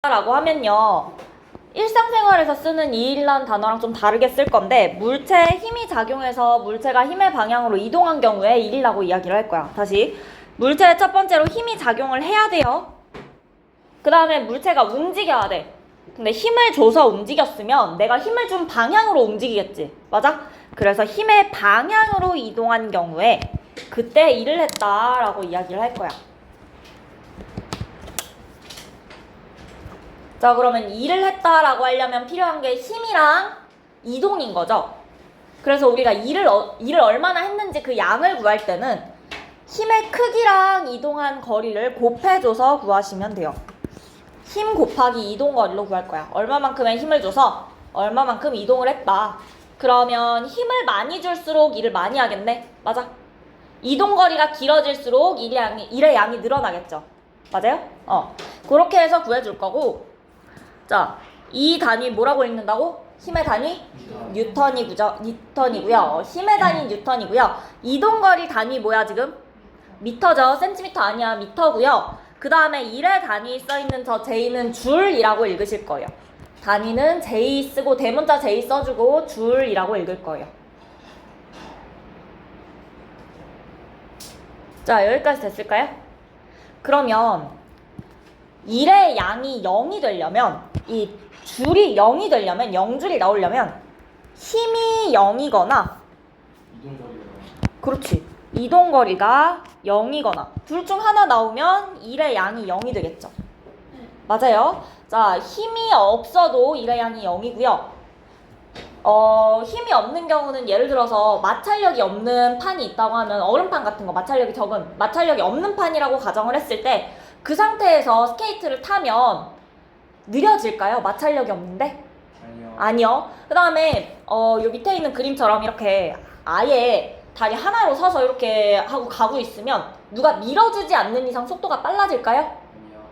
라고 하면요, 일상생활에서 쓰는 이일란 단어랑 좀 다르게 쓸 건데, 물체에 힘이 작용해서 물체가 힘의 방향으로 이동한 경우에 일이라고 이야기를 할 거야. 다시, 물체에 첫 번째로 힘이 작용을 해야 돼요. 그 다음에 물체가 움직여야 돼. 근데 힘을 줘서 움직였으면 내가 힘을 준 방향으로 움직이겠지. 맞아? 그래서 힘의 방향으로 이동한 경우에 그때 일을 했다라고 이야기를 할 거야. 자, 그러면 일을 했다라고 하려면 필요한 게 힘이랑 이동인 거죠. 그래서 우리가 일을 얼마나 했는지 그 양을 구할 때는 힘의 크기랑 이동한 거리를 곱해줘서 구하시면 돼요. 힘 곱하기 이동 거리로 구할 거야. 얼마만큼의 힘을 줘서 얼마만큼 이동을 했다. 그러면 힘을 많이 줄수록 일을 많이 하겠네? 맞아? 이동 거리가 길어질수록 일의 양이 늘어나겠죠. 맞아요? 그렇게 해서 구해줄 거고, 자, 이 단위 뭐라고 읽는다고? 힘의 단위? 뉴턴이고요. 힘의 단위 뉴턴이고요. 이동거리 단위 뭐야 지금? 미터죠. 센티미터 아니야. 미터고요. 그 다음에 일의 단위 써있는 저 J는 줄이라고 읽으실 거예요. 단위는 J 쓰고 대문자 J 써주고 줄이라고 읽을 거예요. 자, 여기까지 됐을까요? 그러면 일의 양이 0이 되려면, 이 줄이 0이 되려면, 0줄이 나오려면 힘이 0이거나, 그렇지, 이동거리가 0이거나 둘 중 하나 나오면 일의 양이 0이 되겠죠. 맞아요. 자, 힘이 없어도 일의 양이 0이고요. 힘이 없는 경우는 예를 들어서 마찰력이 없는 판이 있다고 하면, 얼음판 같은 거 마찰력이 적은, 마찰력이 없는 판이라고 가정을 했을 때 그 상태에서 스케이트를 타면 느려질까요? 마찰력이 없는데? 아니요. 그 다음에 요 밑에 있는 그림처럼 이렇게 아예 다리 하나로 서서 이렇게 하고 가고 있으면 누가 밀어주지 않는 이상 속도가 빨라질까요?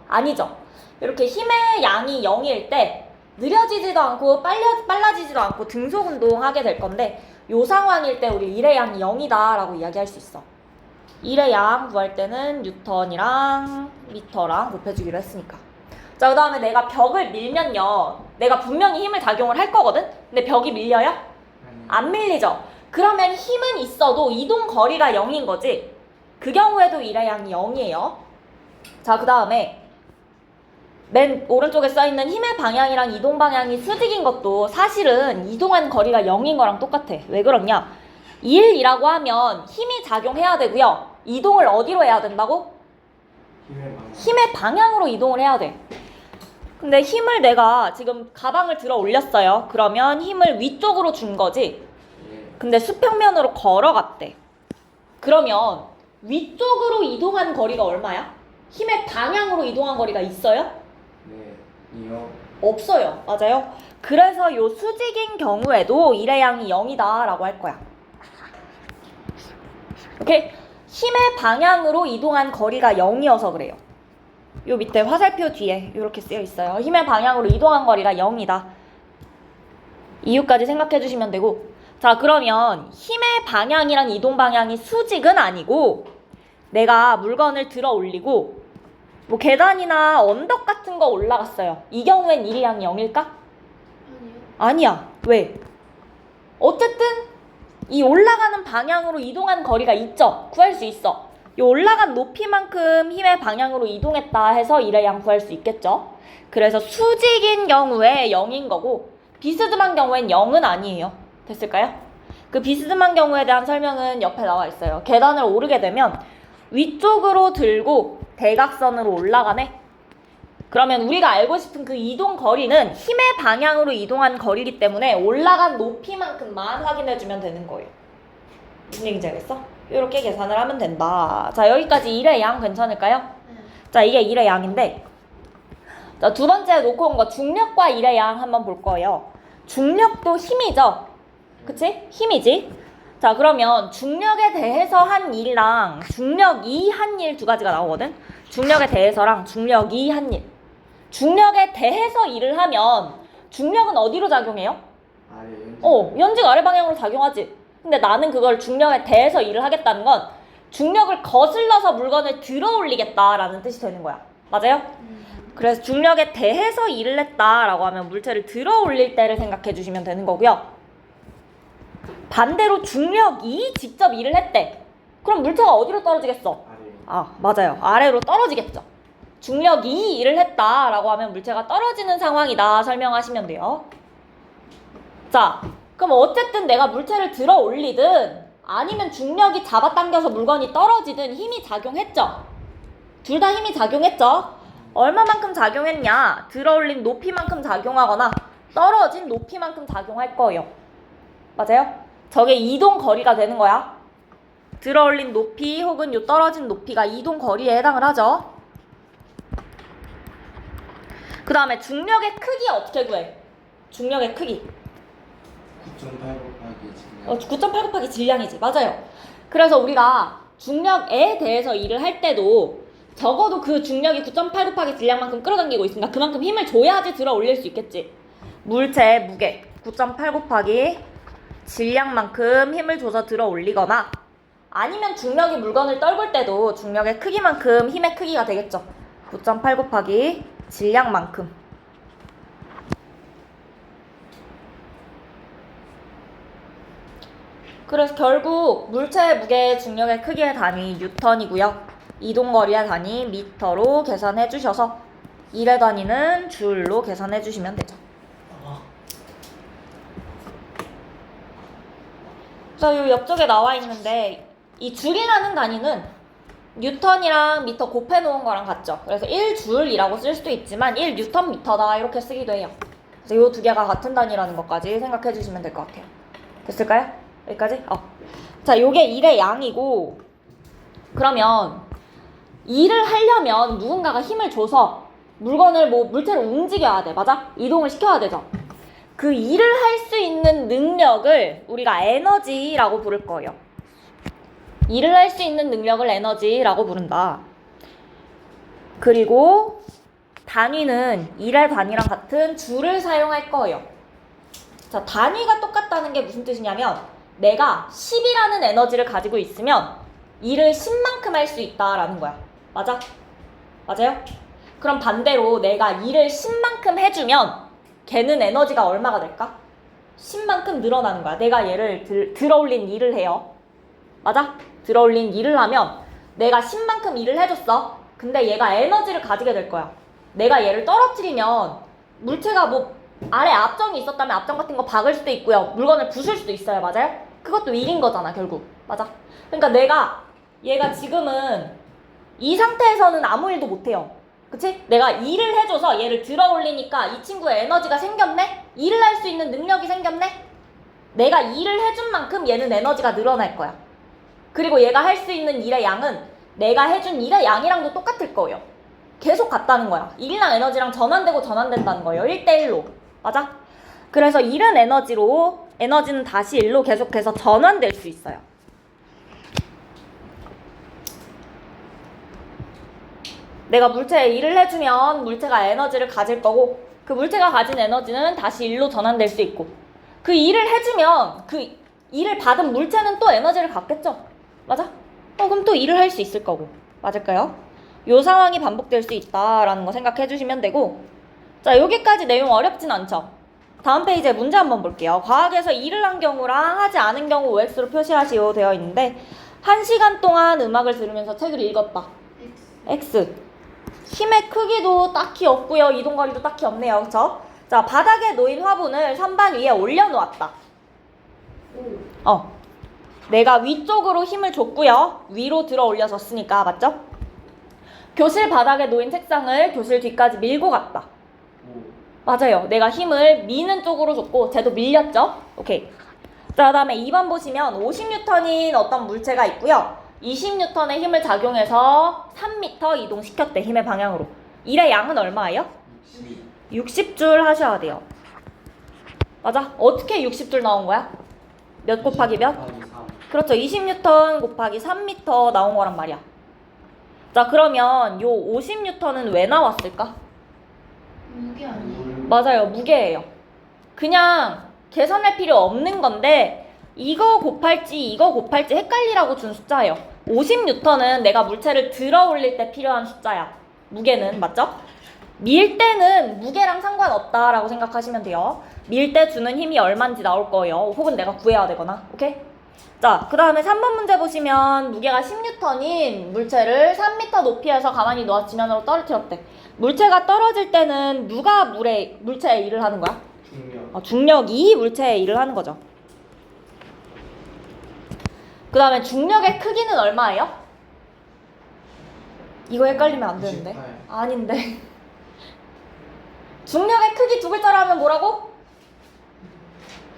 아니죠. 이렇게 힘의 양이 0일 때 느려지지도 않고 빨라지지도 않고 등속 운동하게 될 건데, 요 상황일 때 우리 일의 양이 0이다 라고 이야기할 수 있어. 일의 양 구할 때는 뉴턴이랑 미터랑 곱해주기로 했으니까. 자, 그 다음에 내가 벽을 밀면요, 내가 분명히 힘을 작용을 할 거거든? 근데 벽이 밀려요? 안 밀리죠? 그러면 힘은 있어도 이동 거리가 0인 거지. 그 경우에도 일의 양이 0이에요. 자, 그 다음에 맨 오른쪽에 써있는 힘의 방향이랑 이동 방향이 수직인 것도 사실은 이동한 거리가 0인 거랑 똑같아. 왜 그러냐? 일이라고 하면 힘이 작용해야 되고요. 이동을 어디로 해야 된다고? 힘의 방향으로 이동을 해야 돼. 근데 힘을 내가 지금 가방을 들어 올렸어요. 그러면 힘을 위쪽으로 준 거지. 근데 수평면으로 걸어갔대. 그러면 위쪽으로 이동한 거리가 얼마야? 힘의 방향으로 이동한 거리가 있어요? 네, 없어요. 맞아요. 그래서 요 수직인 경우에도 일의 양이 0이다 라고 할 거야. 오케이? 힘의 방향으로 이동한 거리가 0이어서 그래요. 요 밑에 화살표 뒤에 이렇게 쓰여 있어요. 힘의 방향으로 이동한 거리가 0이다. 이유까지 생각해 주시면 되고, 자, 그러면 힘의 방향이랑 이동 방향이 수직은 아니고, 내가 물건을 들어 올리고 뭐 계단이나 언덕 같은 거 올라갔어요. 이 경우엔 일의 양이 0일까? 아니요. 아니야. 왜? 어쨌든 이 올라가는 방향으로 이동한 거리가 있죠. 구할 수 있어. 이 올라간 높이만큼 힘의 방향으로 이동했다 해서 일의 양 구할 수 있겠죠. 그래서 수직인 경우에 0인 거고, 비스듬한 경우엔 0은 아니에요. 됐을까요? 그 비스듬한 경우에 대한 설명은 옆에 나와 있어요. 계단을 오르게 되면 위쪽으로 들고 대각선으로 올라가네. 그러면 우리가 알고 싶은 그 이동 거리는 힘의 방향으로 이동한 거리이기 때문에 올라간 높이만큼만 확인해주면 되는 거예요. 무슨 얘기인지 알겠어? 이렇게 계산을 하면 된다. 자, 여기까지 일의 양 괜찮을까요? 자, 이게 일의 양인데, 자, 두 번째 놓고 온 거 중력과 일의 양 한번 볼 거예요. 중력도 힘이죠? 그치? 힘이지? 자, 그러면 중력에 대해서 한 일이랑 중력이 한 일 두 가지가 나오거든? 중력에 대해서랑 중력이 한 일. 중력에 대해서 일을 하면 중력은 어디로 작용해요? 연직 아래 방향으로 작용하지. 근데 나는 그걸 중력에 대해서 일을 하겠다는 건 중력을 거슬러서 물건을 들어 올리겠다라는 뜻이 되는 거야. 맞아요? 그래서 중력에 대해서 일을 했다라고 하면 물체를 들어 올릴 때를 생각해 주시면 되는 거고요. 반대로 중력이 직접 일을 했대. 그럼 물체가 어디로 떨어지겠어? 아래. 아, 맞아요. 아래로 떨어지겠죠. 중력이 일을 했다라고 하면 물체가 떨어지는 상황이다 설명하시면 돼요. 자, 그럼 어쨌든 내가 물체를 들어 올리든 아니면 중력이 잡아당겨서 물건이 떨어지든 힘이 작용했죠. 둘 다 힘이 작용했죠. 얼마만큼 작용했냐? 들어 올린 높이만큼 작용하거나 떨어진 높이만큼 작용할 거예요. 맞아요? 저게 이동 거리가 되는 거야. 들어 올린 높이 혹은 요 떨어진 높이가 이동 거리에 해당을 하죠. 그 다음에 중력의 크기 어떻게 구해? 중력의 크기. 9.8 곱하기 질량. 9.8 곱하기 질량이지. 맞아요. 그래서 우리가 중력에 대해서 일을 할 때도 적어도 그 중력이 9.8 곱하기 질량만큼 끌어당기고 있으니까 그만큼 힘을 줘야지 들어 올릴 수 있겠지. 물체의 무게 9.8 곱하기 질량만큼 힘을 줘서 들어 올리거나 아니면 중력이 물건을 떨굴 때도 중력의 크기만큼 힘의 크기가 되겠죠. 9.8 곱하기 질량만큼. 그래서 결국 물체의 무게 중력의 크기의 단위 뉴턴이고요. 이동거리의 단위 미터로 계산해 주셔서 일의 단위는 줄로 계산해 주시면 되죠. 그래서 요 옆쪽에 나와 있는데 이 줄이라는 단위는 뉴턴이랑 미터 곱해 놓은 거랑 같죠. 그래서 1줄이라고 쓸 수도 있지만 1뉴턴 미터다 이렇게 쓰기도 해요. 그래서 요 두 개가 같은 단위라는 것까지 생각해 주시면 될 것 같아요. 됐을까요? 여기까지? 자, 요게 일의 양이고 그러면 일을 하려면 누군가가 힘을 줘서 물건을 물체를 움직여야 돼. 맞아? 이동을 시켜야 되죠. 그 일을 할 수 있는 능력을 우리가 에너지라고 부를 거예요. 일을 할 수 있는 능력을 에너지라고 부른다. 그리고 단위는 일의 단위랑 같은 줄을 사용할 거예요. 자, 단위가 똑같다는 게 무슨 뜻이냐면 내가 10이라는 에너지를 가지고 있으면 일을 10만큼 할 수 있다라는 거야. 맞아? 맞아요? 그럼 반대로 내가 일을 10만큼 해주면 걔는 에너지가 얼마가 될까? 10만큼 늘어나는 거야. 내가 얘를 들어올린 일을 해요. 맞아? 들어올린 일을 하면 내가 10만큼 일을 해줬어. 근데 얘가 에너지를 가지게 될 거야. 내가 얘를 떨어뜨리면 물체가 아래 압정이 있었다면 압정 같은 거 박을 수도 있고요. 물건을 부술 수도 있어요. 맞아요? 그것도 일인 거잖아, 결국. 맞아? 그러니까 얘가 지금은 이 상태에서는 아무 일도 못해요. 그치? 내가 일을 해줘서 얘를 들어 올리니까 이 친구의 에너지가 생겼네? 일을 할 수 있는 능력이 생겼네? 내가 일을 해준 만큼 얘는 에너지가 늘어날 거야. 그리고 얘가 할 수 있는 일의 양은 내가 해준 일의 양이랑도 똑같을 거예요. 계속 같다는 거야. 일이랑 에너지랑 전환되고 전환된다는 거예요. 1대1로. 맞아? 그래서 일은 에너지는 다시 일로 계속해서 전환될 수 있어요. 내가 물체에 일을 해주면 물체가 에너지를 가질 거고 그 물체가 가진 에너지는 다시 일로 전환될 수 있고 그 일을 해주면 그 일을 받은 물체는 또 에너지를 갖겠죠? 맞아? 그럼 또 일을 할 수 있을 거고. 맞을까요? 요 상황이 반복될 수 있다라는 거 생각해 주시면 되고 자, 여기까지 내용 어렵진 않죠? 다음 페이지에 문제 한번 볼게요. 과학에서 일을 한 경우랑 하지 않은 경우 OX로 표시하시오 되어 있는데 1시간 동안 음악을 들으면서 책을 읽었다. X. 힘의 크기도 딱히 없고요. 이동거리도 딱히 없네요. 그쵸? 자, 바닥에 놓인 화분을 선반 위에 올려놓았다. 내가 위쪽으로 힘을 줬고요. 위로 들어 올려줬으니까. 맞죠? 교실 바닥에 놓인 책상을 교실 뒤까지 밀고 갔다. 맞아요. 내가 힘을 미는 쪽으로 줬고 쟤도 밀렸죠? 오케이. 자, 그다음에 2번 보시면 50N인 어떤 물체가 있고요. 20N의 힘을 작용해서 3m 이동시켰대. 힘의 방향으로. 일의 양은 얼마예요? 60줄 하셔야 돼요. 맞아? 어떻게 60줄 나온 거야? 몇 곱하기 몇? 그렇죠. 20N 곱하기 3m 나온 거란 말이야. 자, 그러면 요 50N은 왜 나왔을까? 무게 아니에요? 맞아요. 무게예요. 그냥 계산할 필요 없는 건데 이거 곱할지 헷갈리라고 준 숫자예요. 50N은 내가 물체를 들어 올릴 때 필요한 숫자야. 무게는. 맞죠? 밀 때는 무게랑 상관없다라고 생각하시면 돼요. 밀 때 주는 힘이 얼마인지 나올 거예요. 혹은 내가 구해야 되거나. 오케이? 자, 그 다음에 3번 문제 보시면 무게가 10N인 물체를 3m 높이에서 가만히 놓아 지면으로 떨어뜨렸대. 물체가 떨어질 때는 누가 물체에 일을 하는 거야? 중력. 중력이 물체에 일을 하는 거죠. 그 다음에 중력의 크기는 얼마예요? 이거 헷갈리면 안 되는데. 28. 아닌데. 중력의 크기 두 글자로 하면 뭐라고?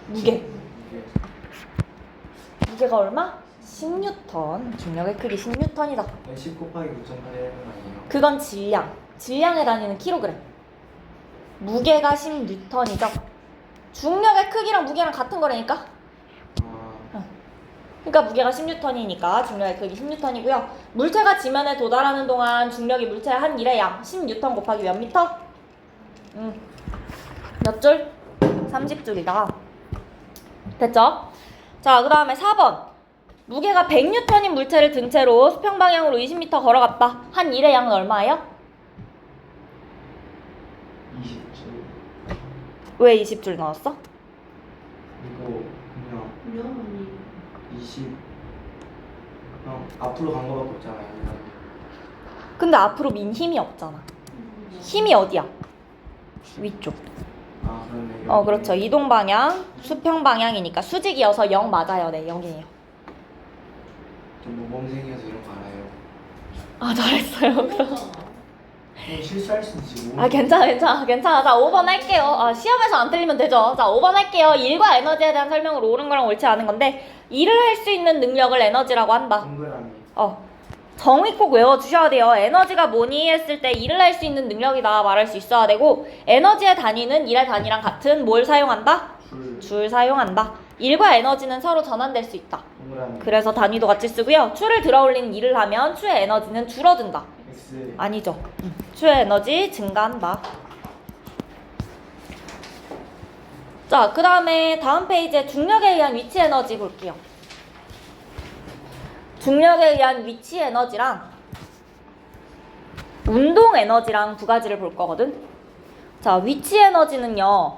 무게. 무게가 얼마? 10N. 중력의 크기 10N이다. 10 곱하기 9.8이라는 거 아니에요? 그건 질량. 질량에 다니는 킬로그램. 무게가 10N이죠. 중력의 크기랑 무게랑 같은 거라니까? 아, 그러니까 무게가 10N이니까 중력의 크기 10N이고요. 물체가 지면에 도달하는 동안 중력이 물체의 한 일의 양 10N 곱하기 몇 미터? 몇 줄? 30줄이다. 됐죠? 자, 그 다음에 4번. 무게가 100N인 물체를 든 채로 수평 방향으로 20m 걸어갔다. 한 일의 양은 얼마예요? 20줄. 왜 20줄 넣었어? 이거 그냥 위험하니. 20. 그냥 앞으로 간 거밖에 없잖아요. 근데 앞으로 민 힘이 없잖아. 힘이 어디야? 위쪽. 아, 그러네. 그렇죠. 이동 방향, 수평 방향이니까 수직이어서 0 맞아요. 네, 0이에요. 좀 모범생이어서 이런 거 알아요. 아, 잘했어요. 실수할 수 있지. 아, 괜찮아. 자, 5번 할게요. 시험에서 안 틀리면 되죠. 자, 5번 할게요. 일과 에너지에 대한 설명으로 옳은 거랑 옳지 않은 건데, 일을 할 수 있는 능력을 에너지라고 한다. 동그라미. 정의 꼭 외워주셔야 돼요. 에너지가 뭐니 했을 때 일을 할 수 있는 능력이다 말할 수 있어야 되고, 에너지의 단위는 일의 단위랑 같은 뭘 사용한다? 줄 사용한다. 일과 에너지는 서로 전환될 수 있다. 동그라미. 그래서 단위도 같이 쓰고요. 추를 들어올리는 일을 하면 추의 에너지는 줄어든다. X. 아니죠. 추의 에너지 증가한다. 자, 그 다음에 다음 페이지에 중력에 의한 위치 에너지 볼게요. 중력에 의한 위치 에너지랑 운동 에너지랑 두 가지를 볼 거거든. 자, 위치 에너지는요,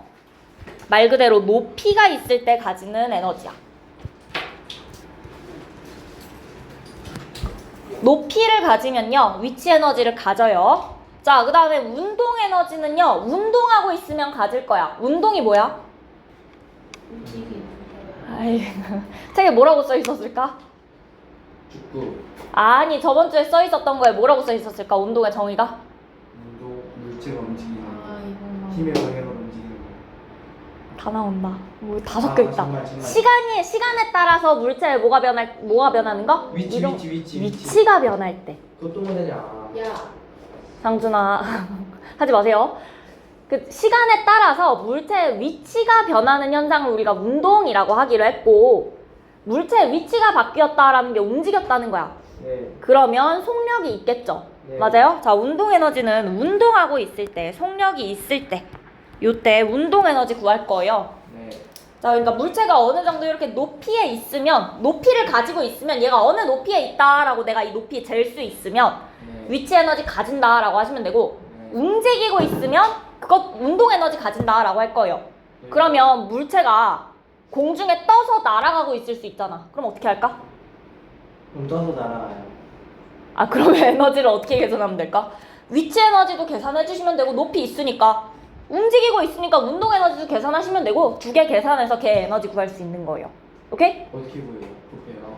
말 그대로 높이가 있을 때 가지는 에너지야. 높이를 가지면요, 위치 에너지를 가져요. 자, 그 다음에 운동 에너지는요, 운동하고 있으면 가질 거야. 운동이 뭐야? 움직임. 아이, 책에 뭐라고 써 있었을까? 축구. 아니, 저번 주에 써 있었던 거에 뭐라고 써 있었을까? 운동의 정의가? 운동. 물체가 움직이는 거. 이거 힘의 방향으로 움직이는 거. 다 나온다. 뭐 다 섞여 있다. 정말. 시간에 따라서 물체에 뭐가 변하는 거? 위치. 위치가 변할 때. 그것도 모델이야. 야. 상준아, 하지 마세요. 그 시간에 따라서 물체의 위치가 변하는 현상을 우리가 운동이라고 하기로 했고, 물체의 위치가 바뀌었다라는 게 움직였다는 거야. 네. 그러면 속력이 있겠죠. 네. 맞아요? 자, 운동 에너지는 운동하고 있을 때, 속력이 있을 때, 요때 운동 에너지 구할 거예요. 네. 자, 그러니까 물체가 어느 정도 이렇게 높이에 있으면, 높이를 가지고 있으면, 얘가 어느 높이에 있다라고 내가 이 높이 잴 수 있으면 네. 위치 에너지 가진다라고 하시면 되고, 네. 움직이고 있으면 그것 운동 에너지 가진다라고 할 거예요. 네. 그러면 물체가 공중에 떠서 날아가고 있을 수 있잖아. 그럼 어떻게 할까? 그럼 떠서 날아가요. 그러면 에너지를 어떻게 계산하면 될까? 위치 에너지도 계산해 주시면 되고, 높이 있으니까, 움직이고 있으니까 운동 에너지도 계산하시면 되고, 두 개 계산해서 걔 에너지 구할 수 있는 거예요. 오케이? 어떻게 보여요? 볼게요.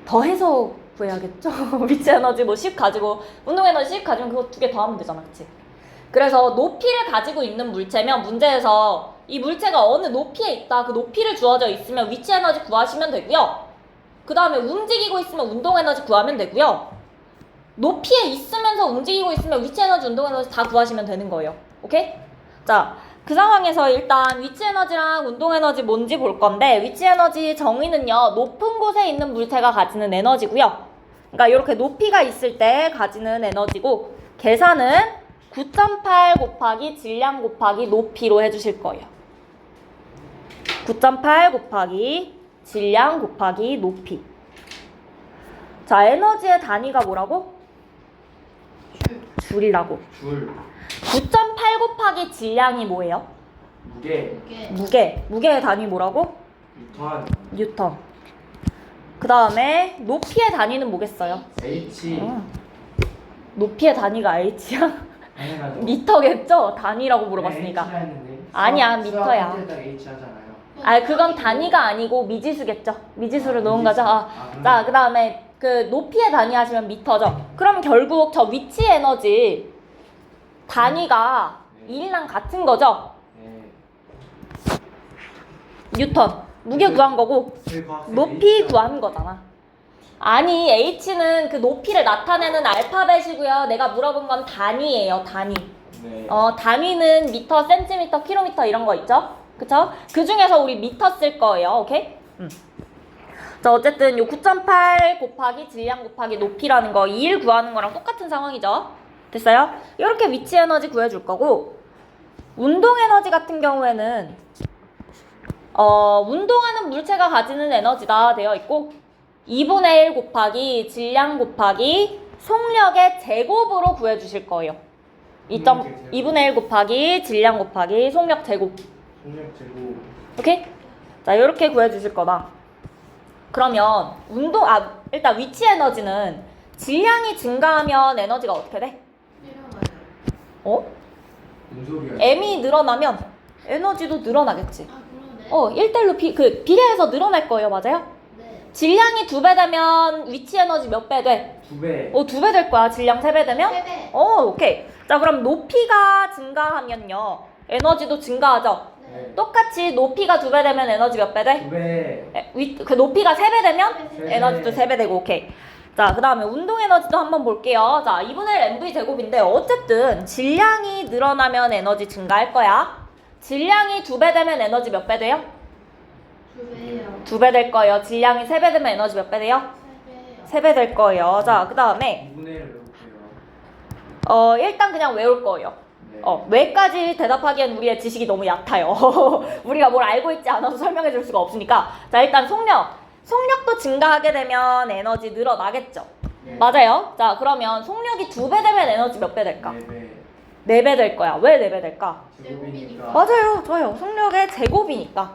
더해서 구해야겠죠? 위치 에너지 뭐 10 가지고, 운동 에너지 10 가지면 그거 두 개 더하면 되잖아. 그치? 그래서 높이를 가지고 있는 물체면 문제에서 이 물체가 어느 높이에 있다, 그 높이를 주어져 있으면 위치 에너지 구하시면 되고요. 그 다음에 움직이고 있으면 운동 에너지 구하면 되고요. 높이에 있으면서 움직이고 있으면 위치 에너지, 운동 에너지 다 구하시면 되는 거예요. 오케이? 자, 그 상황에서 일단 위치 에너지랑 운동 에너지 뭔지 볼 건데, 위치 에너지 정의는요, 높은 곳에 있는 물체가 가지는 에너지고요. 그러니까 이렇게 높이가 있을 때 가지는 에너지고, 계산은 9.8 곱하기 질량 곱하기 높이로 해주실 거예요. 9.8 곱하기 질량 곱하기 높이. 자, 에너지의 단위가 뭐라고? 줄이라고. 줄. 9.8 곱하기 질량이 뭐예요? 무게 무게. 무게의 단위 뭐라고? 유턴 뉴턴. 그 다음에 높이의 단위는 뭐겠어요? H 높이의 단위가 H야? 당연하죠. 미터겠죠? 단위라고 물어봤으니까. H라 했는데. 아니야, 수학 미터야. 할 때다가 H 하잖아요. 아, 그건 단위가 아니고 미지수겠죠? 미지수를 넣은 거죠? 자, 그 다음에 그 높이의 단위 하시면 미터죠? 그럼 결국 저 위치 에너지 단위가 네. 1이랑 같은 거죠? 네. 뉴턴. 무게 구한 거고 저희 과학생 높이 H가 구한 거잖아. 아니, H는 그 높이를 나타내는 알파벳이고요. 내가 물어본 건 단위예요, 단위. 네. 단위는 미터, 센티미터, 킬로미터 이런 거 있죠? 그쵸? 그 중에서 우리 미터 쓸 거예요, 오케이? 자, 어쨌든 요 9.8 곱하기 질량 곱하기 높이라는 거 2일 구하는 거랑 똑같은 상황이죠? 됐어요? 이렇게 위치 에너지 구해줄 거고, 운동 에너지 같은 경우에는 운동하는 물체가 가지는 에너지다 되어 있고 2분의 1 곱하기 질량 곱하기 속력의 제곱으로 구해주실 거예요. 2분의 1 곱하기 질량 곱하기 속력 제곱. 속력 제곱. 오케이? 자, 이렇게 구해주실 거다. 그러면 일단 위치 에너지는 질량이 증가하면 에너지가 어떻게 돼? 일어나요. 무슨 소리야? M이 늘어나면 에너지도 늘어나겠지. 아, 그러네. 1대1로 비례해서 늘어날 거예요. 맞아요? 네. 질량이 2배 되면 위치 에너지 몇 배 돼? 2배. 2배 될 거야. 질량 3배 되면? 3배. 오케이. 자, 그럼 높이가 증가하면요. 에너지도 증가하죠? 네. 똑같이 높이가 2배 되면 에너지 몇 배 돼? 2배. 그 높이가 3배 되면 네. 에너지도 3배 되고, 오케이. 자, 그 다음에 운동 에너지도 한번 볼게요. 자, 2분의 1 mv 제곱인데 어쨌든 질량이 늘어나면 에너지 증가할 거야. 질량이 2배 되면 에너지 몇 배 돼요? 2배요. 2배 될 거예요. 질량이 3배 되면 에너지 몇 배 돼요? 3배요. 3배 될 거예요. 자, 그 다음에 2분의 1을 외울게요. 일단 그냥 외울 거예요. 네. 왜까지 대답하기엔 우리의 지식이 너무 얕아요. 우리가 뭘 알고 있지 않아서 설명해 줄 수가 없으니까. 자, 일단 속력도 증가하게 되면 에너지 늘어나겠죠. 네. 맞아요. 자, 그러면 속력이 2배 되면 에너지 몇 배 될까? 4배. 4배 될 거야. 왜 4배 될까? 제곱이니까. 맞아요. 좋아요. 속력의 제곱이니까.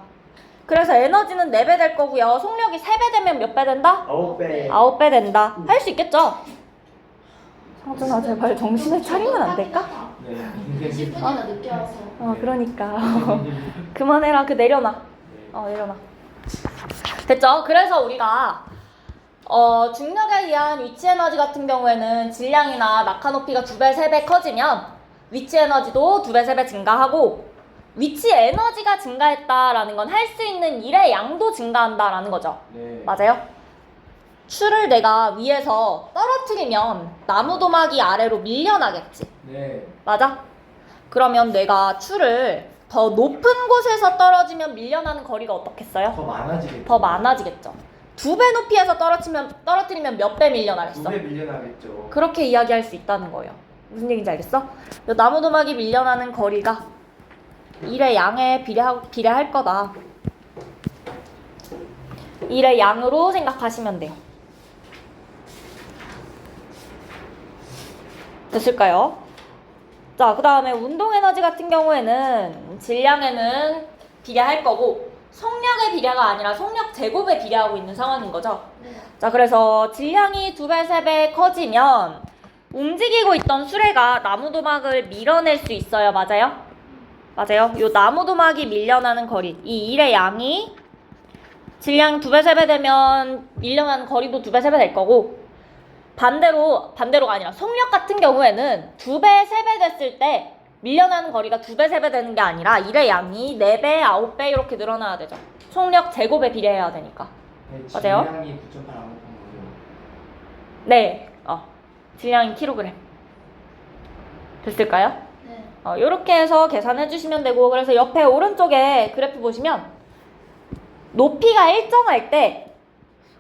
그래서 에너지는 4배 될 거고요. 속력이 3배 되면 몇 배 된다? 9배. 9배 된다. 할 수 있겠죠? 상준아, 제발 정신을 차리면 안 될까? 네. 10분이나 늦게 와서. 그러니까. 그만해라. 내려놔. 내려놔. 됐죠? 그래서 우리가 중력에 의한 위치 에너지 같은 경우에는 질량이나 낙하 높이가 2배, 3배 커지면 위치 에너지도 2배, 3배 증가하고 위치 에너지가 증가했다라는 건 할 수 있는 일의 양도 증가한다라는 거죠. 네. 맞아요? 추를 내가 위에서 떨어뜨리면 나무도막이 아래로 밀려나겠지. 네. 맞아? 그러면 내가 추를 더 높은 곳에서 떨어지면 밀려나는 거리가 어떻겠어요? 더 많아지겠죠. 더 많아지겠죠. 2배 높이에서 떨어뜨리면 몇 배 밀려나겠어? 2배 밀려나겠죠. 그렇게 이야기할 수 있다는 거예요. 무슨 얘기인지 알겠어? 요 나무도막이 밀려나는 거리가 일의 양에 비례할 거다. 일의 양으로 생각하시면 돼요. 됐을까요? 자, 그 다음에 운동 에너지 같은 경우에는 질량에는 비례할 거고 속력의 비례가 아니라 속력 제곱에 비례하고 있는 상황인 거죠. 네. 자, 그래서 질량이 2배, 3배 커지면 움직이고 있던 수레가 나무도막을 밀어낼 수 있어요. 맞아요? 맞아요. 요 나무도막이 밀려나는 거리, 이 일의 양이 질량 2배, 3배 되면 밀려나는 거리도 2배, 3배 될 거고 반대로가 아니라 속력 같은 경우에는 2배, 3배 됐을 때 밀려나는 거리가 2배, 3배 되는 게 아니라 일의 양이 4배, 9배 이렇게 늘어나야 되죠. 속력 제곱에 비례해야 되니까. 네, 맞아요? 질량이 9.8 안 곱한 거죠. 네. 질량이 킬로그램. 됐을까요? 네. 요렇게 해서 계산해 주시면 되고, 그래서 옆에 오른쪽에 그래프 보시면 높이가 일정할 때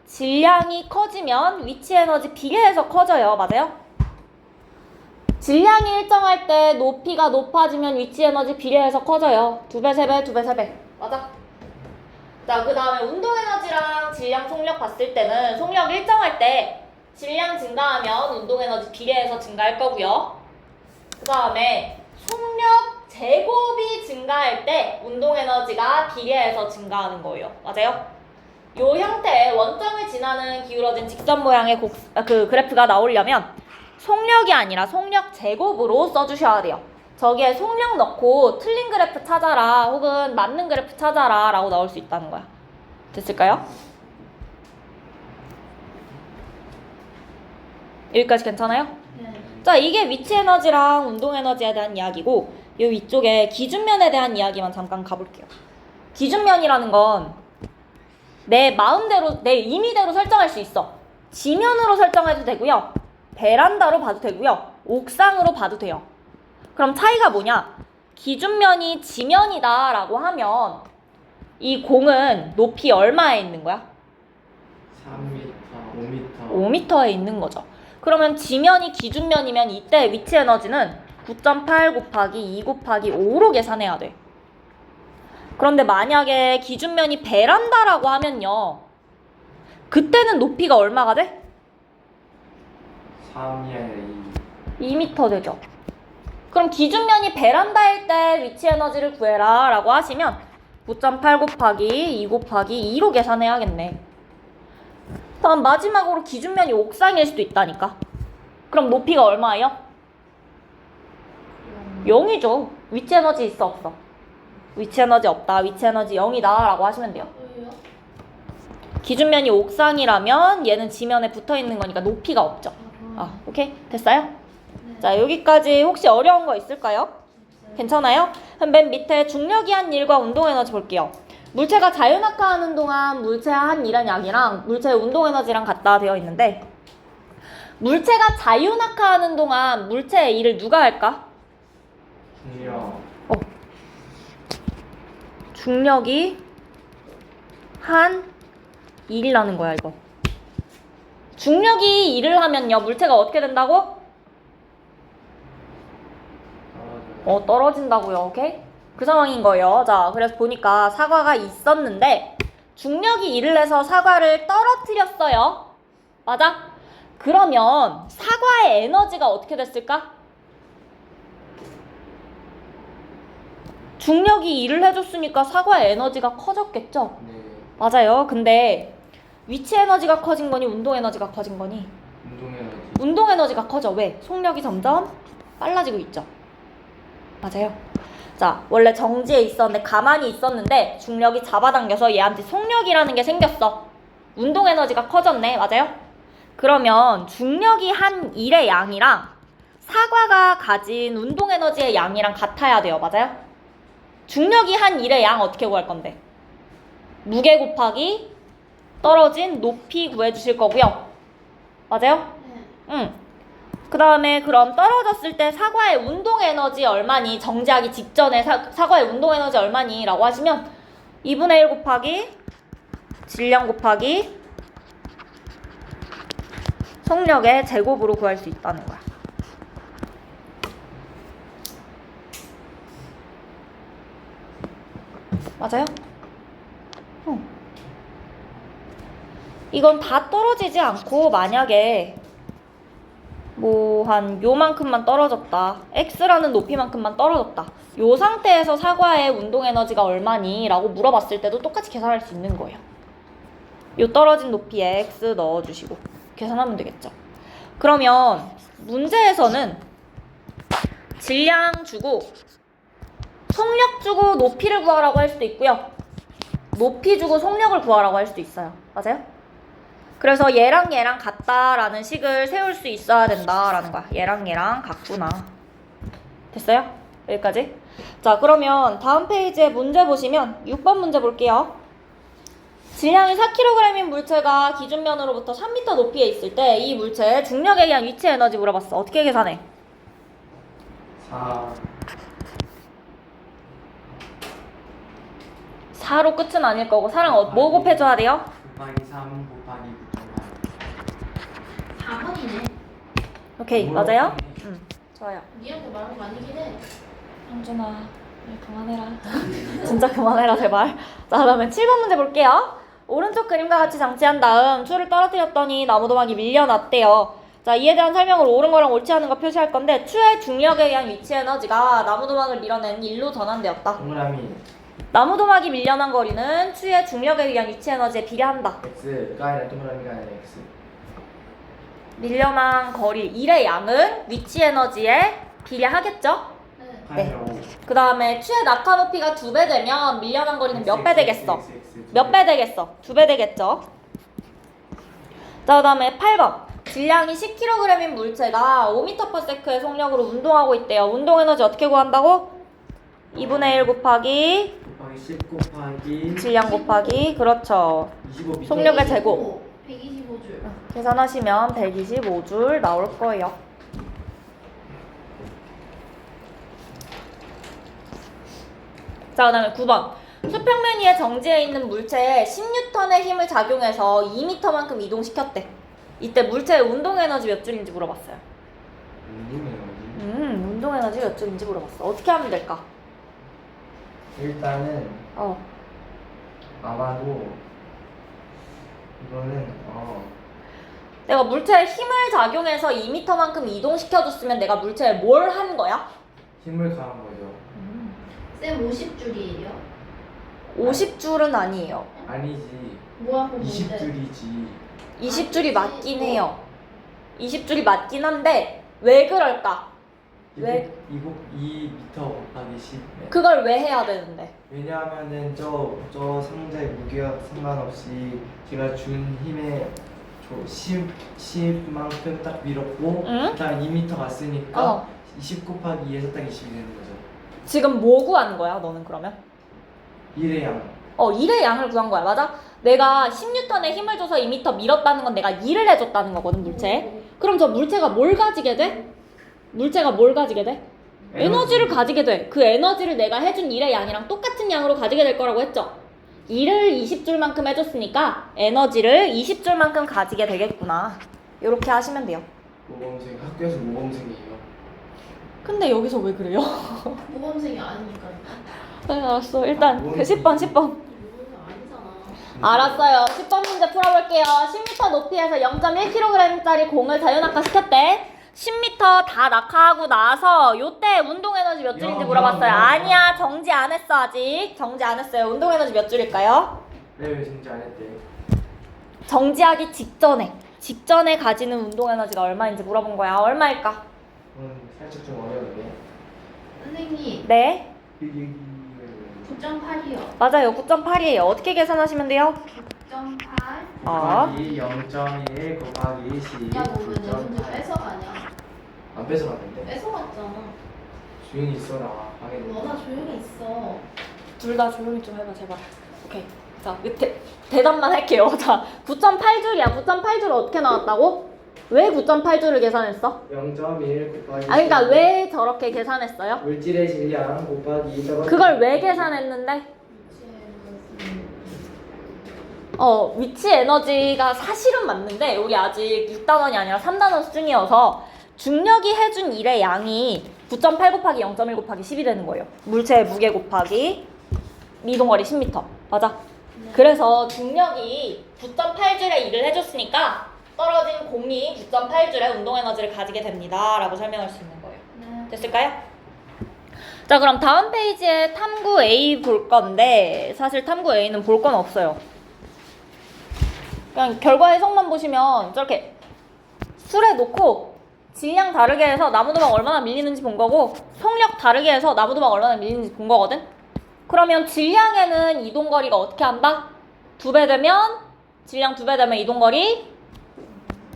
질량이 커지면 위치 에너지 비례해서 커져요. 맞아요? 질량이 일정할 때 높이가 높아지면 위치 에너지 비례해서 커져요. 2배, 3배, 2배, 3배. 맞아? 자, 그 다음에 운동 에너지랑 질량 속력 봤을 때는 속력 일정할 때 질량 증가하면 운동 에너지 비례해서 증가할 거고요. 그 다음에 속력 제곱이 증가할 때 운동 에너지가 비례해서 증가하는 거예요. 맞아요? 요 형태의 원점을 지나는 기울어진 직선 모양의 그래프가 나오려면 속력이 아니라 속력 제곱으로 써주셔야 돼요. 저기에 속력 넣고 틀린 그래프 찾아라 혹은 맞는 그래프 찾아라 라고 나올 수 있다는 거야. 됐을까요? 여기까지 괜찮아요? 네. 자, 이게 위치 에너지랑 운동 에너지에 대한 이야기고 이 위쪽에 기준면에 대한 이야기만 잠깐 가볼게요. 기준면이라는 건 내 마음대로, 내 임의대로 설정할 수 있어. 지면으로 설정해도 되고요. 베란다로 봐도 되고요. 옥상으로 봐도 돼요. 그럼 차이가 뭐냐? 기준면이 지면이다 라고 하면 이 공은 높이 얼마에 있는 거야? 3m, 5m. 5m에 있는 거죠. 그러면 지면이 기준면이면 이때 위치 에너지는 9.8 곱하기 2 곱하기 5로 계산해야 돼. 그런데 만약에 기준면이 베란다라고 하면요. 그때는 높이가 얼마가 돼? 3이 아니라 2. 2m 되죠. 그럼 기준면이 베란다일 때 위치 에너지를 구해라 라고 하시면 9.8 곱하기 2 곱하기 2로 계산해야겠네. 다음 마지막으로 기준면이 옥상일 수도 있다니까. 그럼 높이가 얼마예요? 0이죠. 위치 에너지 있어 없어? 위치 에너지 없다. 위치 에너지 0이다 라고 하시면 돼요. 왜요? 기준면이 옥상이라면 얘는 지면에 붙어있는 거니까 높이가 없죠. 오케이? 됐어요? 네. 자, 여기까지 혹시 어려운 거 있을까요? 괜찮아요? 그럼 맨 밑에 중력이 한 일과 운동 에너지 볼게요. 물체가 자유낙하하는 동안 물체의 한 일은 양이랑 물체의 운동 에너지랑 같다 되어 있는데 물체가 자유낙하하는 동안 물체의 일을 누가 할까? 중력. 중력이 한 일이라는 거야 이거. 중력이 일을 하면요 물체가 어떻게 된다고? 떨어진다고요. 오케이? 그 상황인 거예요. 자, 그래서 보니까 사과가 있었는데 중력이 일을 해서 사과를 떨어뜨렸어요. 맞아? 그러면 사과의 에너지가 어떻게 됐을까? 중력이 일을 해줬으니까 사과의 에너지가 커졌겠죠? 네. 맞아요. 근데 위치 에너지가 커진 거니 운동 에너지가 커진 거니? 운동 에너지. 운동 에너지가 커져. 왜? 속력이 점점 빨라지고 있죠. 맞아요. 자, 원래 정지에 있었는데 가만히 있었는데 중력이 잡아당겨서 얘한테 속력이라는 게 생겼어. 운동 에너지가 커졌네. 맞아요? 그러면 중력이 한 일의 양이랑 사과가 가진 운동 에너지의 양이랑 같아야 돼요. 맞아요? 중력이 한 일의 양 어떻게 구할 건데? 무게 곱하기 떨어진 높이 구해주실 거고요. 맞아요? 네. 응. 그 다음에 그럼 떨어졌을 때 사과의 운동 에너지 얼마니? 정지하기 직전에 사과의 운동 에너지 얼마니? 라고 하시면 2분의 1 곱하기 질량 곱하기 속력의 제곱으로 구할 수 있다는 거야. 맞아요? 이건 다 떨어지지 않고 만약에 뭐 한 요만큼만 떨어졌다. x라는 높이만큼만 떨어졌다. 요 상태에서 사과의 운동 에너지가 얼마니? 라고 물어봤을 때도 똑같이 계산할 수 있는 거예요. 요 떨어진 높이에 x 넣어주시고 계산하면 되겠죠. 그러면 문제에서는 질량 주고 속력 주고 높이를 구하라고 할 수도 있고요. 높이 주고 속력을 구하라고 할 수도 있어요. 맞아요? 그래서 얘랑 얘랑 같다라는 식을 세울 수 있어야 된다라는 거야. 얘랑 얘랑 같구나. 됐어요? 여기까지? 자, 그러면 다음 페이지에 문제 보시면 6번 문제 볼게요. 질량이 4kg인 물체가 기준면으로부터 3m 높이에 있을 때 이 물체의 중력에 의한 위치 에너지 물어봤어. 어떻게 계산해? 4. 4로 끝은 아닐 거고 4랑 뭐 곱해줘야 돼요? 곱하기 3 곱하기 4번이네. 오케이, 맞아요? 좋아요. 니한테 말한 거 아니긴 해. 형준아, 그만해라. 진짜 그만해라, 제발. 자, 그러면 7번 문제 볼게요. 오른쪽 그림과 같이 장치한 다음 추를 떨어뜨렸더니 나무도막이 밀려났대요. 자, 자, 이에 대한 설명으로 옳은 거랑 옳지 않은 거 표시할 건데 추의 중력에 의한 위치 에너지가 나무도막을 밀어낸 일로 전환되었다. 동그라미 나무도막이 밀려난 거리는 추의 중력에 의한 위치 에너지에 비례한다. X가 아니라 동그라미가 아니라 X. 밀려난 거리 일의 양은 위치 에너지에 비례하겠죠? 네. 네. 그 다음에 추의 낙하 높이가 2배 되면 밀려난 거리는 몇 배 되겠어? 몇 배 되겠어? 2배 되겠죠? 자, 그 다음에 8번. 질량이 10kg인 물체가 5m/s의 속력으로 운동하고 있대요. 운동 에너지 어떻게 구한다고? 2분의 1 곱하기 곱하기 10 곱하기 질량 곱하기 그렇죠. 25m. 속력의 제곱. 125줄. 계산하시면 125줄 나올 거예요. 자, 그 다음에 9번. 수평면 위에 정지해 있는 물체에 10N의 힘을 작용해서 2m만큼 이동시켰대. 이때 물체의 운동 에너지 몇 줄인지 물어봤어요. 운동 에너지 몇 줄인지 물어봤어. 어떻게 하면 될까? 일단은 어. 아마도 이거는 내가 물체에 힘을 작용해서 2m만큼 이동시켜줬으면 내가 물체에 뭘 한 거야? 힘을 가한 거죠. 쌤 50줄이에요? 50줄은 아니에요. 아니지. 뭐하고 뭔데? 20줄이지. 20줄이 맞긴 해요. 20줄이 맞긴 한데 왜 그럴까? 왜? 2m 곱하기 10. 그걸 왜 해야 되는데? 왜냐하면은 저 상자의 무게와 상관없이 제가 준 힘에 10만큼 딱 밀었고 응? 그다음 2m 갔으니까 어. 20 곱하기 2에서 딱 20이 되는 거죠. 지금 뭐 구하는 거야, 너는 그러면? 일의 양. 일의 양을 구한 거야, 맞아? 내가 10N의 힘을 줘서 2m 밀었다는 건 내가 일을 해줬다는 거거든, 물체에. 그럼 저 물체가 뭘 가지게 돼? 물체가 뭘 가지게 돼? 에너지를 가지게 돼. 그 에너지를 내가 해준 일의 양이랑 똑같은 양으로 가지게 될 거라고 했죠? 일을 20줄만큼 해줬으니까 에너지를 20줄만큼 가지게 되겠구나. 이렇게 하시면 돼요. 모범생 학교에서 모범생이에요. 근데 여기서 왜 그래요? 모범생이 아니니까. 네, 알았어. 일단 그 10번. 모범생 아니잖아. 알았어요. 10번 문제 풀어볼게요. 10m 높이에서 0.1kg짜리 공을 자유낙하시켰대. 10m 다 낙하하고 나서 요때 운동 에너지 몇 줄인지 물어봤어요. 아니야, 정지 안 했어 아직. 정지 안 했어요. 운동 에너지 몇 줄일까요? 네, 왜 정지 안 했대요? 정지하기 직전에 가지는 운동 에너지가 얼마인지 물어본 거야. 얼마일까? 살짝 좀 어려운데. 선생님 네, 9.8이요. 맞아요. 9.8이에요. 어떻게 계산하시면 돼요? 9.8. 곱하기 0.1 곱하기 10. 야, 너 왜 내 문제 뺏어가냐? 안 뺏어갔는데. 뺏어갔잖아. 조용히 있어라. 방에. 너나 조용히 있어. 둘 다 조용히 좀 해봐, 제발. 오케이. 자, 대답만 할게요. 자, 9.8줄이야. 9.8줄 어떻게 나왔다고? 왜 9.8줄을 계산했어? 0.1 곱하기. 그러니까 왜 저렇게 계산했어요? 물질의 질량 곱하기 그걸 왜 계산했는데? 위치 에너지가 사실은 맞는데 여기 아직 6단원이 아니라 3단원 수준이어서 중력이 해준 일의 양이 9.8 곱하기 0.1 곱하기 10이 되는 거예요. 물체의 무게 곱하기 이동거리 10m. 맞아? 그래서 중력이 9.8줄의 일을 해줬으니까 떨어진 공이 9.8줄의 운동에너지를 가지게 됩니다 라고 설명할 수 있는 거예요. 네. 됐을까요? 자, 그럼 다음 페이지에 탐구 A 볼 건데 사실 탐구 A는 볼 건 없어요. 그냥 결과 해석만 보시면 저렇게 술에 놓고 질량 다르게 해서 나무도막 얼마나 밀리는지 본 거고 속력 다르게 해서 나무도막 얼마나 밀리는지 본 거거든? 그러면 질량에는 이동거리가 어떻게 한다? 2배 되면 질량 2배 되면 이동거리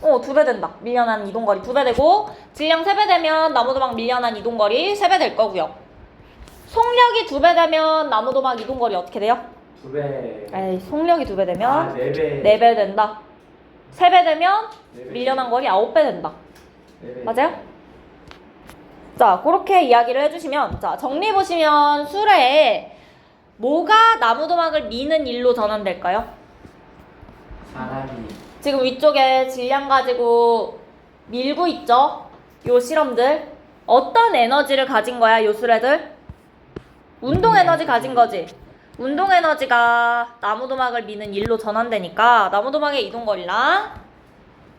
2배 된다. 밀려난 이동거리 2배 되고 질량 3배 되면 나무도막 밀려난 이동거리 3배 될 거고요. 속력이 2배 되면 나무도막 이동거리 어떻게 돼요? 2배. 에이, 속력이 2배 되면 4배. 4배 된다. 3배 되면 4배. 밀려난 거리 9배 된다. 4배. 맞아요? 자, 그렇게 이야기를 해주시면 자, 정리해보시면 수레에 뭐가 나무도막을 미는 일로 전환될까요? 사람이. 지금 위쪽에 질량 가지고 밀고 있죠? 요 실험들. 어떤 에너지를 가진 거야, 요 수레들? 운동 에너지 가진 거지. 운동 에너지가 나무도막을 미는 일로 전환되니까 나무도막의 이동거리랑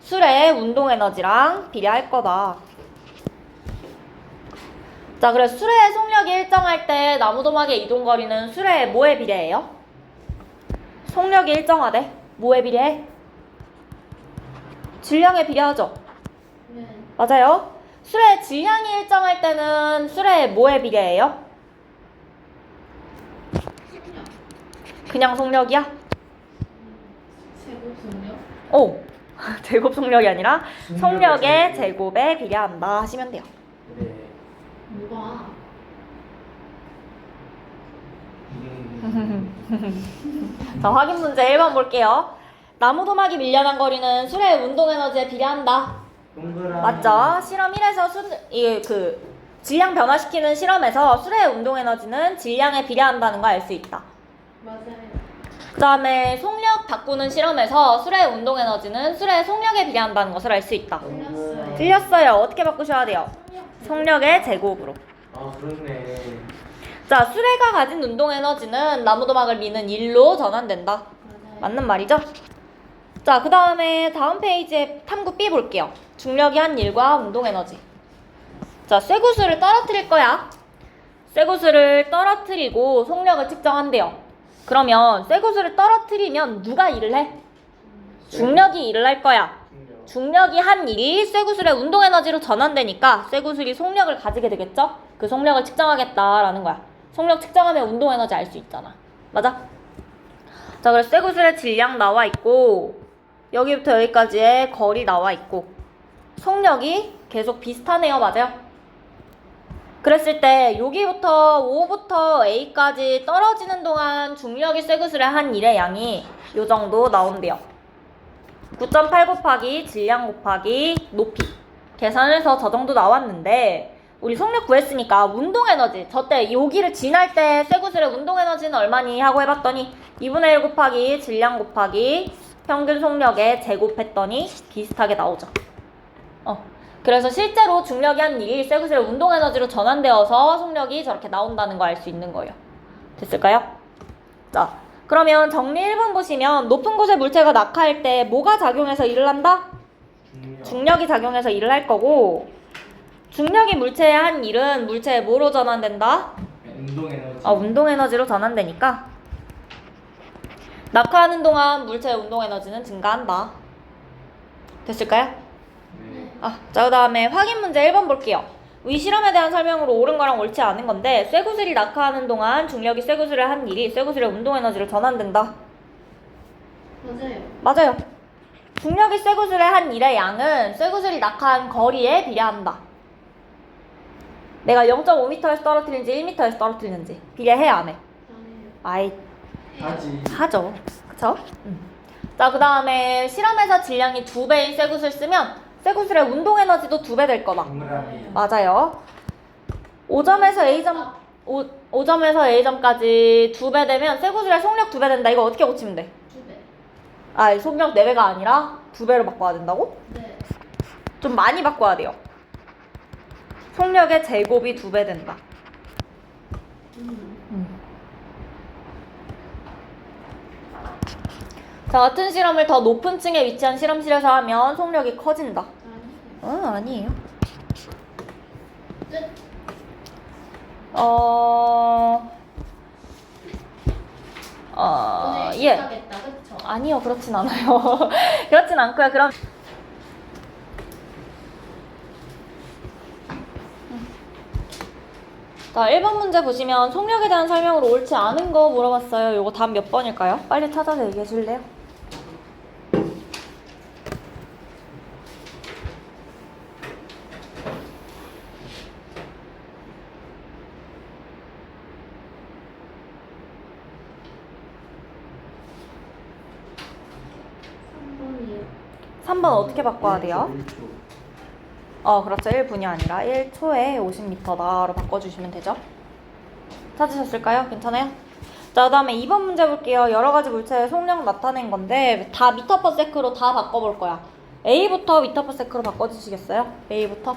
술의 운동 에너지랑 비례할 거다. 자, 그래서 수레의 속력이 일정할 때 나무도막의 이동거리는 수레의 뭐에 비례해요? 속력이 일정하대. 뭐에 비례해? 질량에 비례하죠? 네. 맞아요. 수레의 질량이 일정할 때는 수레의 뭐에 비례해요? 속력. 그냥 속력이야? 제곱 속력. 오! 제곱 속력이 아니라 속력의 제곱. 제곱에 비례한다 하시면 돼요. 네. 뭐가? 자, 확인 문제 1번 볼게요. 나무도막이 밀려난 거리는 수레의 운동 에너지에 비례한다. 동그라미. 맞죠? 실험 1에서 질량 변화시키는 실험에서 수레의 운동 에너지는 질량에 비례한다는 거 알 수 있다. 맞아요. 그 다음에 속력 바꾸는 실험에서 수레의 운동 에너지는 수레의 속력에 비례한다는 것을 알 수 있다. 틀렸어요. 틀렸어요. 어떻게 바꾸셔야 돼요? 속력의 제곱으로. 아 그렇네. 자, 수레가 가진 운동 에너지는 나무도막을 미는 1로 전환된다. 맞아요. 맞는 말이죠? 자, 그 다음에 다음 페이지에 탐구 B 볼게요. 중력이 한 일과 운동 에너지. 자, 쇠구슬을 떨어뜨릴 거야. 쇠구슬을 떨어뜨리고 속력을 측정한대요. 그러면 쇠구슬을 떨어뜨리면 누가 일을 해? 중력이 일을 할 거야. 중력이 한 일이 쇠구슬의 운동 에너지로 전환되니까 쇠구슬이 속력을 가지게 되겠죠? 그 속력을 측정하겠다라는 거야. 속력 측정하면 운동 에너지 알 수 있잖아. 맞아? 자, 그래서 쇠구슬의 질량 나와 있고 여기부터 여기까지의 거리 나와 있고 속력이 계속 비슷하네요. 맞아요? 그랬을 때 여기부터 O부터 A까지 떨어지는 동안 중력이 쇠구슬의 한 일의 양이 요 정도 나온대요. 9.8 곱하기 질량 곱하기 높이 계산해서 저 정도 나왔는데 우리 속력 구했으니까 운동 에너지 저때 여기를 지날 때 쇠구슬의 운동 에너지는 얼마니 하고 해봤더니 2분의 1 곱하기 질량 곱하기 평균 속력에 제곱했더니 비슷하게 나오죠. 그래서 실제로 중력이 한 일이 쇠구슬의 운동 에너지로 전환되어서 속력이 저렇게 나온다는 거 알 수 있는 거예요. 됐을까요? 자, 그러면 정리 1번 보시면 높은 곳에 물체가 낙하할 때 뭐가 작용해서 일을 한다? 중력이 작용해서 일을 할 거고 중력이 물체에 한 일은 물체에 뭐로 전환된다? 운동 에너지. 운동 에너지로 전환되니까 낙하하는 동안 물체의 운동 에너지는 증가한다. 됐을까요? 네. 자, 그 다음에 확인 문제 1번 볼게요. 위 실험에 대한 설명으로 옳은 거랑 옳지 않은 건데 쇠구슬이 낙하하는 동안 중력이 쇠구슬의 한 일이 쇠구슬의 운동 에너지로 전환된다. 맞아요. 맞아요. 중력이 쇠구슬의 한 일의 양은 쇠구슬이 낙하한 거리에 비례한다. 내가 0.5m에서 떨어뜨리는지 1m에서 떨어뜨리는지 비례해 안 해? 안 해요. 아이, 하지. 하죠. 그쵸? 자, 그 다음에 실험에서 질량이 2배인 쇠구슬 쓰면 쇠구슬의 운동 에너지도 2배 될 거다. 동그라미. 맞아요. 5점에서 A점까지 2배 되면 쇠구슬의 속력 2배 된다. 이거 어떻게 고치면 돼? 2배. 속력 4배가 아니라 2배로 바꿔야 된다고? 네. 좀 많이 바꿔야 돼요. 속력의 제곱이 2배 된다. 자, 같은 실험을 더 높은 층에 위치한 실험실에서 하면 속력이 커진다. 아니에요. 아니에요. 끝. 오늘 예. 시작했다. 그쵸? 아니요, 그렇진 않아요. 그렇진 않고요. 그럼 자, 1번 문제 보시면 속력에 대한 설명으로 옳지 않은 거 물어봤어요. 요거 답 몇 번일까요? 빨리 찾아서 얘기해 줄래요? 이요 3번 어떻게 바꿔야 돼요? 1초. 그렇죠. 1분이 아니라 1초에 50m다로 바꿔주시면 되죠. 찾으셨을까요? 괜찮아요? 자, 그 다음에 2번 문제 볼게요. 여러 가지 물체의 속력 나타낸 건데 다 미터/세크로 다 바꿔볼 거야. A부터 미터/세크로 바꿔주시겠어요? A부터?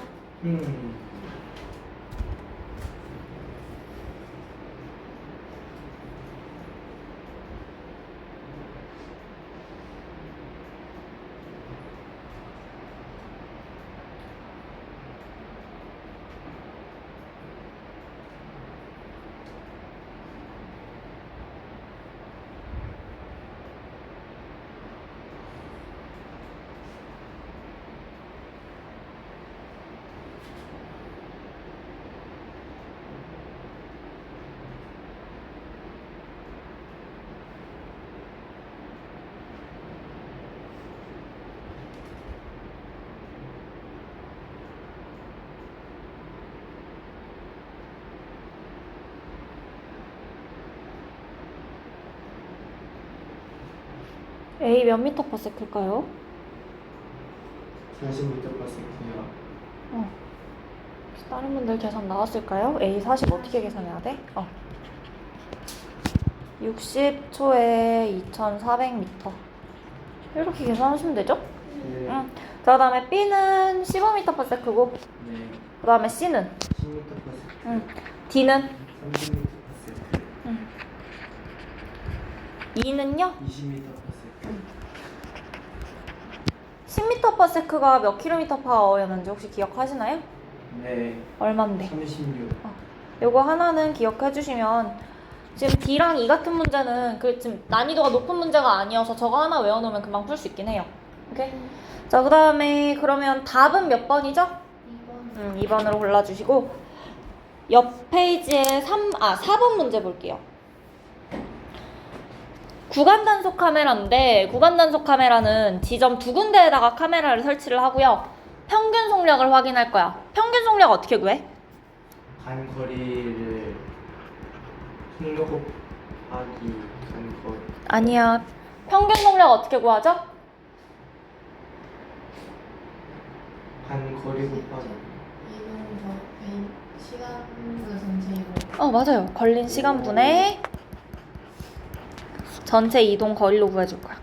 A 몇 미터 퍼 세클까요? 40m/s요. 다른 분들 계산 나왔을까요? A 40 어떻게 계산해야 돼? 60초에 2400m. 이렇게 계산하시면 되죠? 네. 응. 그 다음에 B는 15m/s고, 네. 그 다음에 C는 10m/s. D는 30m/s. E는요? 20m/s. 10m/s가 몇 km/h였는지 혹시 기억하시나요? 네. 얼만데? 36. 요거 하나는 기억해 주시면, 지금 D랑 E 같은 문제는 지금 난이도가 높은 문제가 아니어서 저거 하나 외워놓으면 금방 풀 수 있긴 해요. 오케이? 자, 그 다음에 그러면 답은 몇 번이죠? 2번. 2번으로 골라주시고, 옆 페이지에 4번 문제 볼게요. 구간 단속 카메라인데, 구간 단속 카메라는 지점 두 군데에다가 카메라를 설치를 하고요. 평균 속력을 확인할 거야. 평균 속력 어떻게 구해? 간 거리를 속력 곱하기 간 거리. 아니야. 평균 속력 어떻게 구하죠? 간 거리 곱하기. 이건 시간과 전체이고. 맞아요. 걸린 시간분의 전체 이동 거리로 구해줄 거야.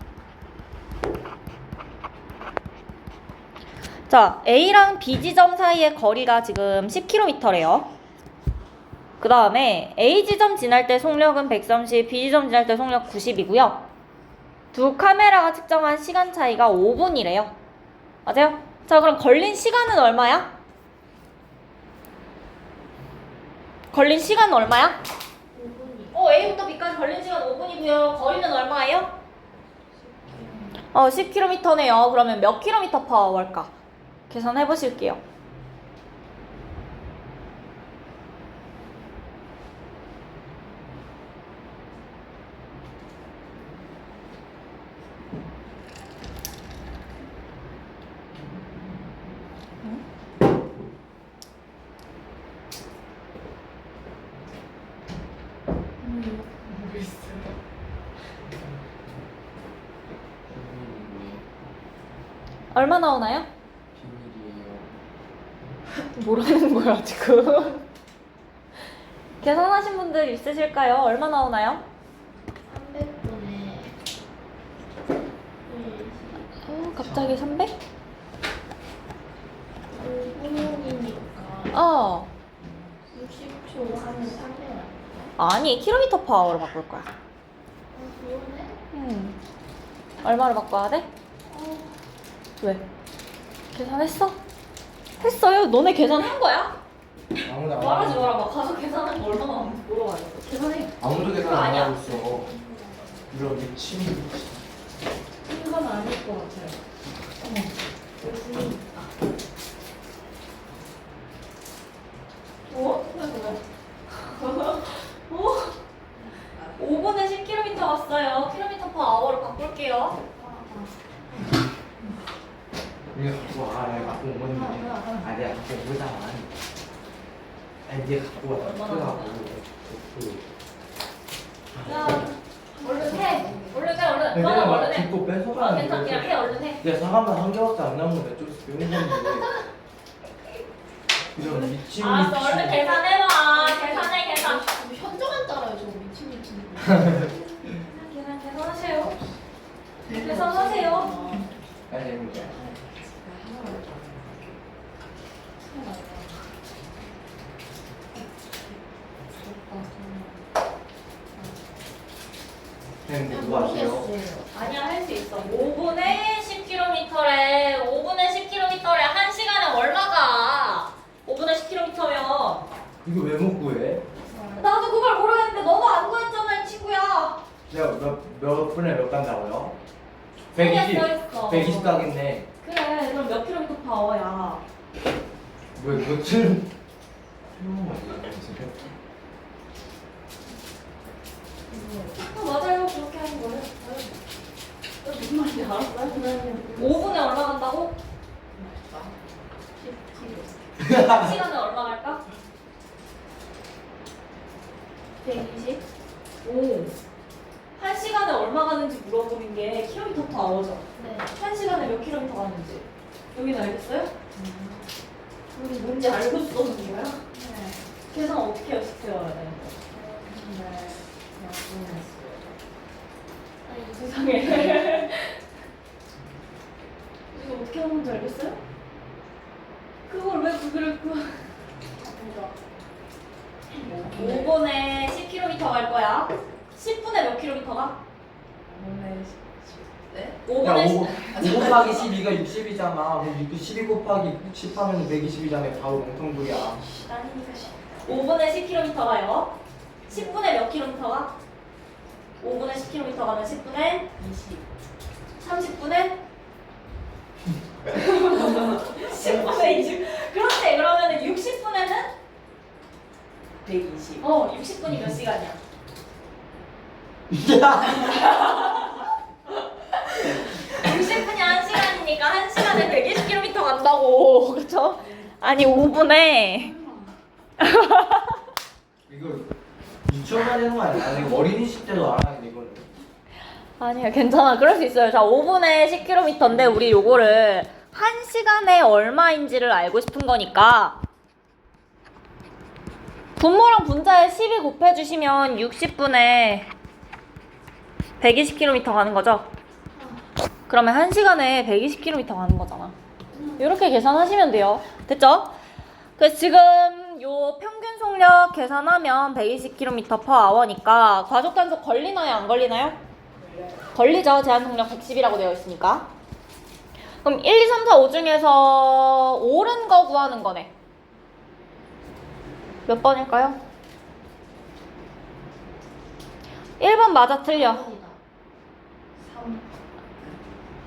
자, A랑 B 지점 사이의 거리가 지금 10km래요. 그 다음에 A 지점 지날 때 속력은 130, B 지점 지날 때 속력 90이고요. 두 카메라가 측정한 시간 차이가 5분이래요. 맞아요? 자, 그럼 걸린 시간은 얼마야? 걸린 시간은 얼마야? 5분이. A부터 B까지 걸린 시간 5분이고요. 거리는 얼마예요? 10km네요. 그러면 몇 km/h일까? 계산해 보실게요. 모르겠어요. 얼마 나오나요? 비밀이에요. 뭐라는 거야 지금? 계산하신 분들 있으실까요? 얼마 나오나요? 300분에 갑자기 300? 5분이니까 어. 60초 하면 300. 아니, km/h로 바꿀 거야. 그러네. 얼마로 바꿔야 돼? 왜? 계산했어? 했어요? 너네 계산한 거야? 아무도 안 말하지 하고 마라. 막 가서 계산한 거 얼마나 나오는지 물어봐야겠어. 계산해. 아무도 계산 그거 안 아니야. 하고 있어. 이런 미친. 이건 아닐 것 같아요. 있으니까. 오? 5분에 10km 왔어요. km/h로 바꿀게요. 이거 갖고 와. 내가 갖고 온 건데. 내가 갖고 온 거잖아. 네가 갖고 와. 얼마나 갖고 야, 얼른 해. 얼른 해, 얼른. 내가 너는 막 얼른 해. 듣고 뺏어가는 괜찮아, 그냥 해, 얼른 해. 야, 사과만 한 개밖에 안 남은 건데 좀 배운 건데. 이런 미친. 알았어, 얼른 계산해봐. 계산해, 계산. 현정한 따라요, 저거 미친. 계산하세요. 계산하세요. 아닙니다. 선생님 누구 아세요? 아니야, 할 수 있어. 5분에 10km래. 5분에 10km래. 1시간에 얼마가? 5분에 10km면. 이거 왜 못 구해? 나도 그걸 모르겠는데 너도 안 구했잖아, 이 친구야. 제가 몇 분에 몇 간다고요? 거기에 120. 써있어. 120 가겠네. 그래, 그럼 몇 km/h야? 왜 며칠? 맞아요, 그렇게 하는 거예요. 무슨 말인지 알았어요? 5분에 얼마 간다고? 10kg. 1시간에 얼마 갈까? 120? 오. 한 시간에 얼마 가는지 물어보는 게 킬로미터 퍼 아워죠. 네. 한 시간에 몇 킬로미터 가는지. 여기는 알겠어요? 여기 뭔지 알고 써는 거야? 네. 계산 어떻게 해요? 세워야 돼. 네. 아니 세상에. 이거 어떻게 하는 건지 알겠어요? 그걸 왜 그걸 그 5분에 10km 갈 거야. 10분에 몇 킬로미터가? 네? 5분에 5 곱하기 12가 60이잖아. 그럼 12 곱하기 10 하면 120이잖아. 바로 공통불이야. 아니니까 5분에 10km 가요. 10분에 몇 킬로미터가? 5분에 10km 가면 10분에 20. 30분에 10분에 20. 그렇지. 그러면은 60분에는 120. 60분이 몇 시간이야? 60분이 1시간이니까 1시간에 120km 간다고. 그렇죠? 아니 5분에 이거 유치원만 되는 거 아니야? 이거 어린이집 때도 알아야 돼 이거는. 아니야 괜찮아 그럴 수 있어요. 자 5분에 10km인데 우리 요거를 1시간에 얼마인지를 알고 싶은 거니까 분모랑 분자에 12 곱해주시면 60분에 120km 가는 거죠? 그러면 1시간에 120km 가는 거잖아. 이렇게 계산하시면 돼요. 됐죠? 그래서 지금 요 평균 속력 계산하면 120km/h니까 과속 단속 걸리나요? 안 걸리나요? 걸리죠. 제한 속력 110이라고 되어 있으니까. 그럼 1, 2, 3, 4, 5 중에서 옳은 거 구하는 거네. 몇 번일까요? 1번 맞아 틀려. 3.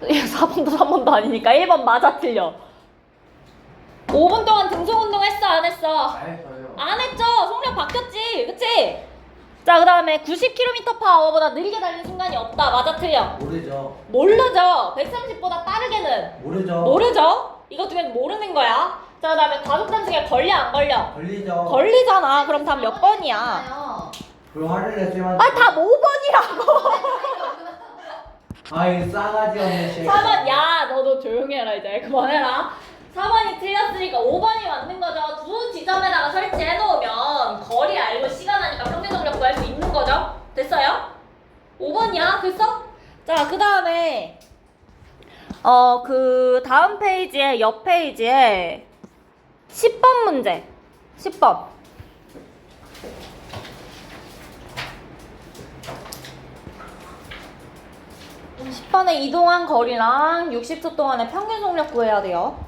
4번도 3번도 아니니까 1번 맞아 틀려. 5분 동안 등속 운동 했어 안 했어? 알겠어요. 안 했죠. 속력 바뀌었지. 그치? 자 그 다음에 90km/h보다 느리게 달리는 순간이 없다. 맞아 틀려? 모르죠. 모르죠. 130보다 빠르게는 모르죠. 모르죠. 이것 중에 모르는 거야. 자 그 다음에 과속 단속에 걸려 안 걸려? 걸리죠. 걸리잖아. 그럼 답 몇 번이야? 그럼 화를 내지만. 아 답 5번이라고. 아이 싸가지 없는 씨. 4번 야 너도 조용히 해라 이제 그만해라. 4번이 틀렸으니까 5번이 맞는 거죠. 두 지점에다가 설치해 놓으면 거리 알고 시간 하니까 평균 속력 구할 수 있는 거죠. 됐어요? 5번이야 됐어? 자 그 다음에 그 다음 페이지에 옆 페이지에 10번 문제 10번 10번에 이동한 거리랑 60초 동안의 평균 속력 구해야 돼요.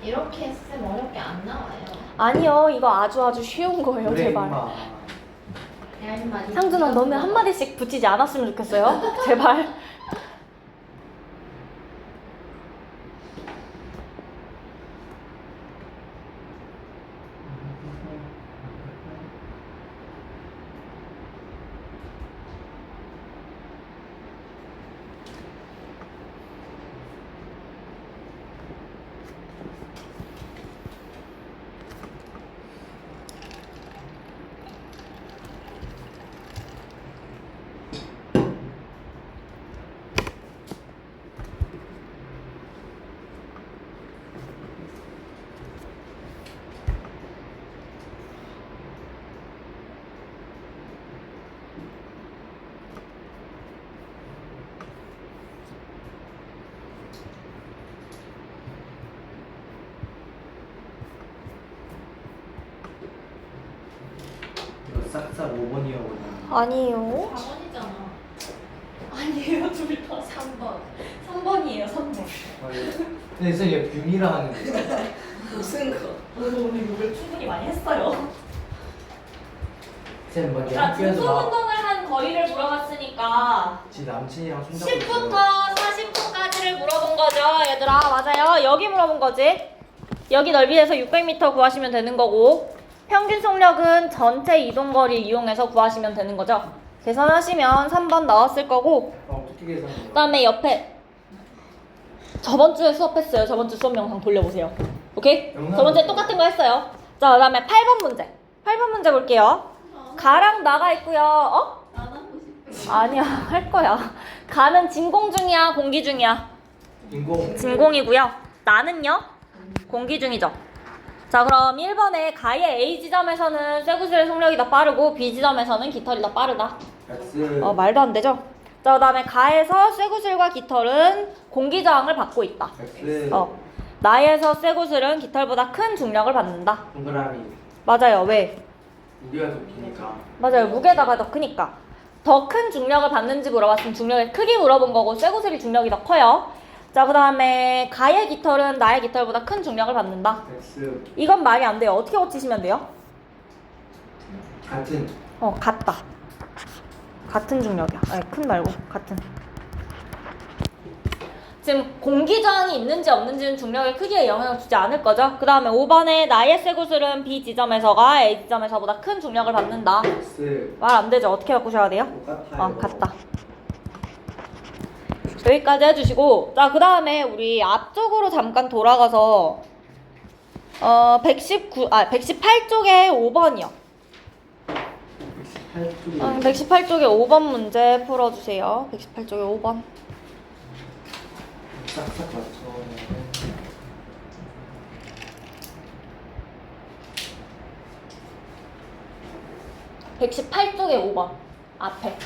이렇게 쌤 어렵게 안 나와요. 아니요 이거 아주 쉬운 거예요. 그래, 제발. 임마. 얄마디. 상준아 너는 한마디씩 붙이지 않았으면 좋겠어요. 제발. 이거 싹싹 5번이었거든. 아니에요. 4번이잖아. 아니에요 둘 다. 3번. 3번이에요 3번. 근데 진짜 얘 뷰미라 하는데. 무슨 거? 오늘 욕을 충분히 많이 했어요. 쌤 먼저 자 학교에서 등속 운동을 한 거리를 물어봤으니까 지 남친이랑 손잡고 10부터 있어. 40분까지를 물어본 거죠 얘들아. 맞아요. 여기 물어본 거지. 여기 넓이에서 600m 구하시면 되는 거고 평균 속력은 전체 이동거리 이용해서 구하시면 되는 거죠. 계산하시면 3번 나왔을 거고 어떻게 계산해? 그 다음에 옆에 저번 주에 수업했어요. 저번 주 수업 영상 돌려보세요. 오케이? 영상 저번 주에 보세요. 똑같은 거 했어요. 자, 그 다음에 8번 문제. 8번 문제 볼게요. 가랑 나가 있고요. 어? 안 하고 싶어. 아니야, 할 거야. 가는 진공 중이야, 공기 중이야? 인공. 진공이고요. 나는요? 공기 중이죠. 자, 그럼 1번에 가의 A 지점에서는 쇠구슬의 속력이 더 빠르고 B 지점에서는 깃털이 더 빠르다. X. 말도 안 되죠? 자, 그 다음에 가에서 쇠구슬과 깃털은 공기 저항을 받고 있다. X. 나에서 쇠구슬은 깃털보다 큰 중력을 받는다. 동그라미. 맞아요. 왜? 무게가 더 기니까. 맞아요. 무게다가 더 크니까. 더 큰 중력을 받는지 물어봤으면 중력의 크기 물어본 거고 쇠구슬이 중력이 더 커요. 자, 그 다음에 가의 깃털은 나의 깃털보다 큰 중력을 받는다. X. 이건 말이 안 돼요. 어떻게 고치시면 돼요? 같은. 같다. 같은 중력이야. 아니, 큰 말고 같은. 지금 공기 저항이 있는지 없는지는 중력의 크기에 영향을 주지 않을 거죠. 그 다음에 5번에 나의 쇠구슬은 B 지점에서가 A 지점에서보다 큰 중력을 받는다. X. 말 안 되죠. 어떻게 바꾸셔야 돼요? 똑같아요. 같다. 여기까지 해주시고, 자, 그 다음에 우리 앞쪽으로 잠깐 돌아가서 118쪽에 5번이요. 118쪽이. 118쪽에 5번 문제 풀어주세요. 118쪽에 5번. 싹싹 맞춰. 118쪽에 5번. 앞에.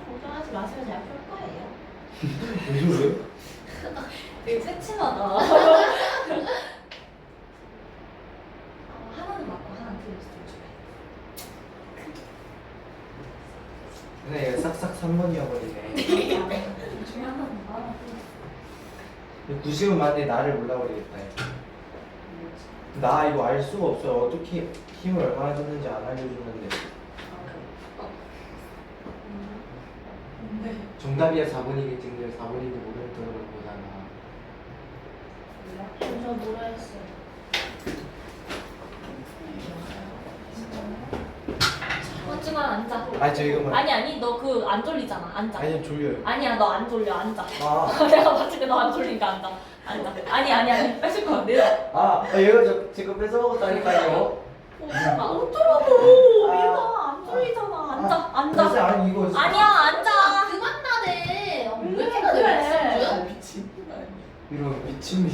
걱정하지 마세요. 제가 풀 거예요. 왜? 되게 새침하다. 하나는 맞고 하나는 틀릴 수도 있어요. 근데 얘 싹싹 3번이어버리네. 중요한 건 하나 틀렸어. 90은 맞는데 나를 몰라버리겠다. 나 이거 알 수가 없어요. 어떻게 힘을 얼마나 줬는지 안 알려주는데. 정답이야 4번이겠지. 근데 4번인지 모르는 그런 거잖아. 저 뭐라 했어요? 하지만 앉아. 아니 저 이거만. 아니, 너 그 안 졸리잖아. 앉아. 아니 졸려요. 아니야, 너 안 졸려. 앉아. 아. 내가 봤을 때 너 안 졸리니까 앉아. 앉아. 아니. 뺏을 거야. 내려. 얘가 지금 뺏어먹었다니까요. 어쩌라고. 아. 얘가 안 졸리잖아. 앉아. 글쎄, 앉아. 아니 이거. 아니야, 앉아. 그만 나대. 왜 이렇게 그래. 나대? 미친. 이런 미친.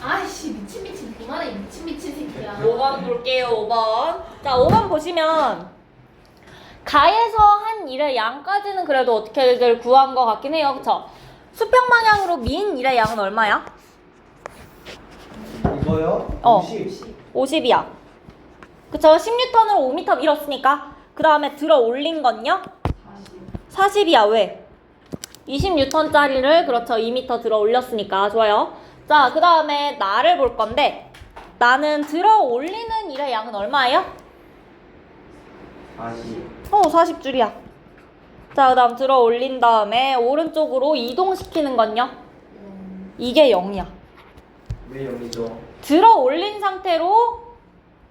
아이씨 미친 그만해 미친 새끼야. 5번 볼게요. 5번. 자, 5번 보시면 가에서 한 일의 양까지는 그래도 어떻게들 구한 것 같긴 해요. 그쵸? 수평 방향으로 민 일의 양은 얼마야? 이거요? 어. 50. 50이야. 그쵸? 10N으로 5m 밀었으니까 그 다음에 들어 올린 건요? 40이야. 왜? 20N짜리를 그렇죠. 2m 들어 올렸으니까. 좋아요. 자, 그 다음에 나를 볼 건데 나는 들어 올리는 일의 양은 얼마예요? 40. 40줄이야. 자, 그 다음 들어 올린 다음에 오른쪽으로 이동시키는 건요? 이게 0이야. 왜 0이죠? 들어 올린 상태로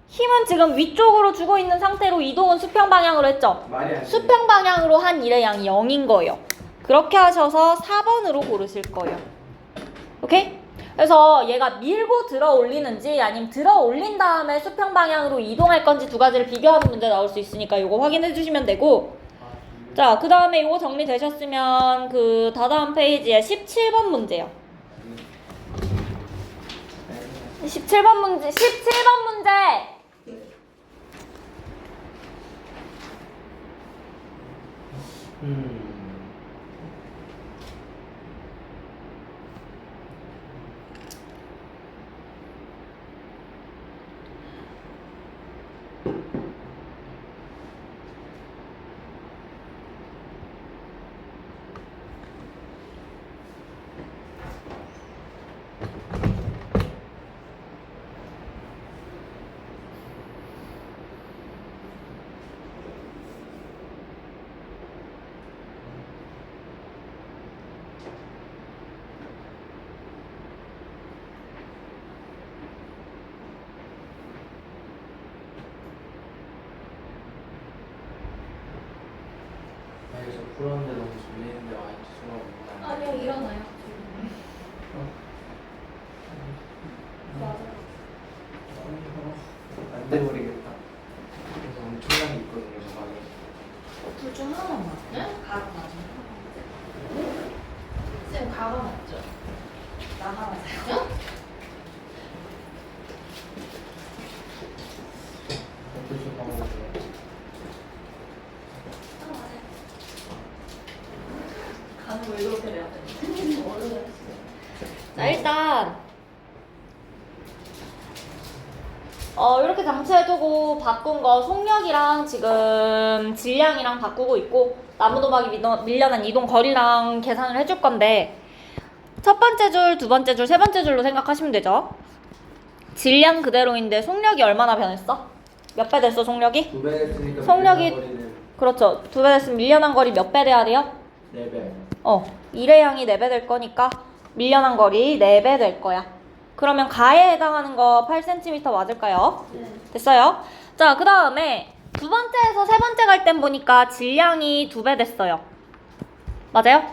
힘은 지금 위쪽으로 주고 있는 상태로 이동은 수평 방향으로 했죠? 말이 안 돼. 수평 방향으로 한 일의 양이 0인 거예요. 그렇게 하셔서 4번으로 고르실 거예요. 오케이? 그래서 얘가 밀고 들어 올리는지 아니면 들어 올린 다음에 수평 방향으로 이동할 건지 두 가지를 비교하는 문제 나올 수 있으니까 이거 확인해 주시면 되고, 자, 그 다음에 이거 정리되셨으면 그 다다음 페이지에 17번 문제요. 17번 문제. 나가맞죠? 나가맞아요? 어떻게 방법이에요? 가는 왜 그렇게 돼야 돼? 자, 일단 이렇게 장치해두고 바꾼 거 속력이랑 지금 질량이랑 바꾸고 있고 나무도막이 밀려난 이동 거리랑 계산을 해줄 건데 첫 번째 줄, 두 번째 줄, 세 번째 줄로 생각하시면 되죠. 질량 그대로인데 속력이 얼마나 변했어? 몇 배 됐어 속력이? 2배 됐으니까 속력이- 거리는 그렇죠. 2배 됐으면 밀려난 거리 몇 배 돼야 돼요? 4배. 일의 양이 4배 될 거니까 밀려난 거리 4배 될 거야. 그러면 가에 해당하는 거 8cm 맞을까요? 네. 됐어요? 자, 그 다음에 두 번째에서 세 번째 갈 땐 보니까 질량이 2배 됐어요. 맞아요?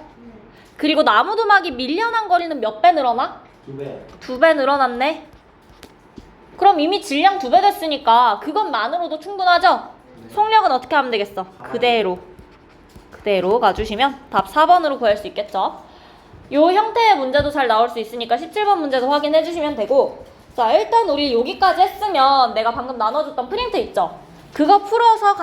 그리고 나무도막이 밀려난 거리는 몇 배 늘어나? 2배. 2배 늘어났네. 그럼 이미 질량 2배 됐으니까 그것만으로도 충분하죠? 속력은 어떻게 하면 되겠어? 그대로 가주시면 답 4번으로 구할 수 있겠죠? 요 형태의 문제도 잘 나올 수 있으니까 17번 문제도 확인해 주시면 되고, 자, 일단 우리 여기까지 했으면 내가 방금 나눠줬던 프린트 있죠? 그거 풀어서